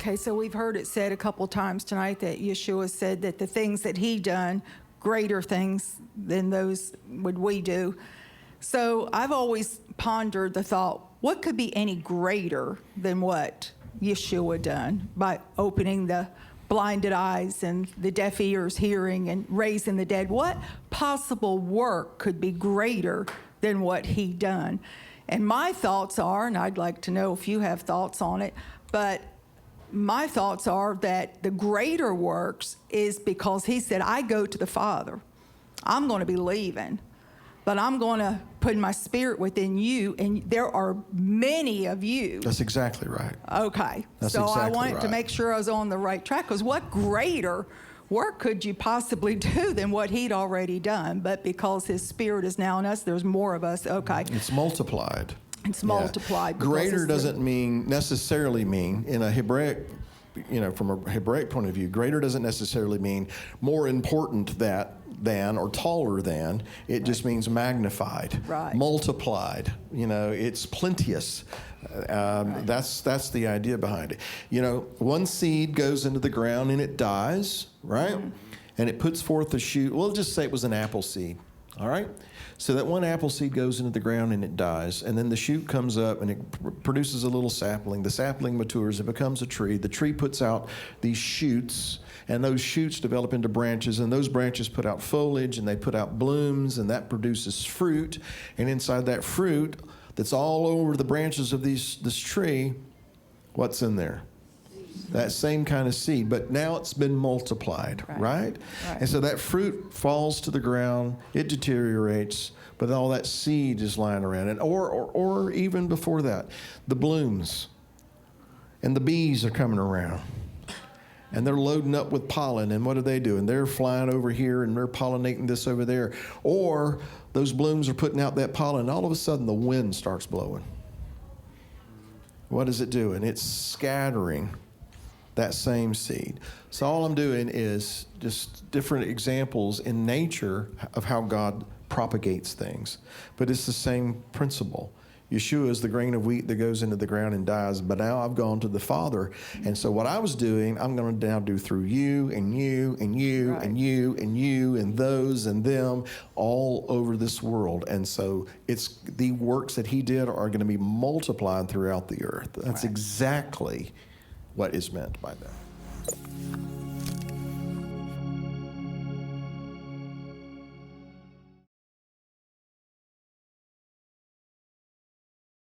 Okay, so we've heard it said a couple times tonight that Yeshua said that the things that he done, greater things than those would we do. So I've always pondered the thought, what could be any greater than what Yeshua done by opening the blinded eyes and the deaf ears hearing and raising the dead? What possible work could be greater than what he done? And my thoughts are, and I'd like to know if you have thoughts on it, but my thoughts are that the greater works is because he said, I go to the Father. I'm going to be leaving, but I'm going to put my spirit within you, and there are many of you. That's exactly right. Okay. That's so exactly I wanted right. to make sure I was on the right track, because what greater work could you possibly do than what he'd already done? But because his spirit is now in us, there's more of us. Okay. It's multiplied. It's multiplied. Greater doesn't necessarily mean in a Hebraic, from a Hebraic point of view, greater doesn't necessarily mean more important than or taller than. It just means magnified, multiplied. It's plenteous. That's the idea behind it. One seed goes into the ground and it dies, right? Mm-hmm. And it puts forth a shoot. We'll just say it was an apple seed, all right? So that one apple seed goes into the ground and it dies, and then the shoot comes up and it produces a little sapling. The sapling matures, it becomes a tree. The tree puts out these shoots, and those shoots develop into branches, and those branches put out foliage, and they put out blooms, and that produces fruit. And inside that fruit that's all over the branches of this tree, what's in there? That same kind of seed, but now it's been multiplied, right? And so that fruit falls to the ground, it deteriorates, but all that seed is lying around it. Or even before that, the blooms and the bees are coming around, and they're loading up with pollen, and what are they doing? They're flying over here, and they're pollinating this over there. Or those blooms are putting out that pollen, and all of a sudden the wind starts blowing. What is it doing? It's scattering that same seed. So all I'm doing is just different examples in nature of how God propagates things. But it's the same principle. Yeshua is the grain of wheat that goes into the ground and dies, but now I've gone to the Father. And so what I was doing, I'm going to now do through you and you and you and you and you and those and them all over this world. And so it's the works that he did are going to be multiplied throughout the earth. That's exactly what is meant by that.